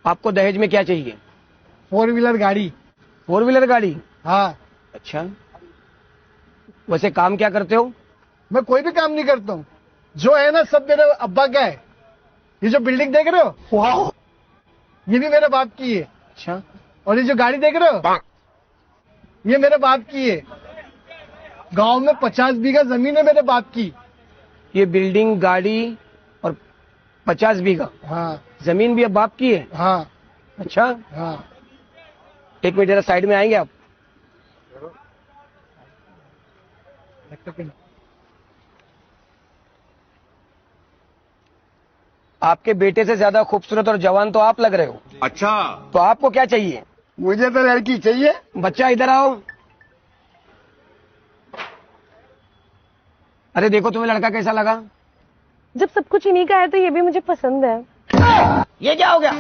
आपको दहेज में क्या चाहिए? 4 व्हीलर गाड़ी। 4 व्हीलर गाड़ी? हाँ। अच्छा, वैसे काम क्या करते हो? मैं कोई भी काम नहीं करता हूँ, जो है ना सब मेरे अब्बा का है। ये जो बिल्डिंग देख रहे हो, वाह। ये भी मेरे बाप की है। अच्छा। और ये जो गाड़ी देख रहे हो, ये मेरे बाप की है। गांव में 50 बीघा जमीन है मेरे बाप की। ये बिल्डिंग, गाड़ी और 50 बीघा हाँ जमीन भी अब बाप की है? हाँ अच्छा, हाँ। एक मिनट जरा साइड में आएंगे आप? आपके बेटे से ज्यादा खूबसूरत और जवान तो आप लग रहे हो। अच्छा, तो आपको क्या चाहिए? मुझे तो लड़की चाहिए। बच्चा इधर आओ। अरे देखो, तुम्हें लड़का कैसा लगा? जब सब कुछ इन्हीं का है तो ये भी मुझे पसंद है। ये क्या हो गया?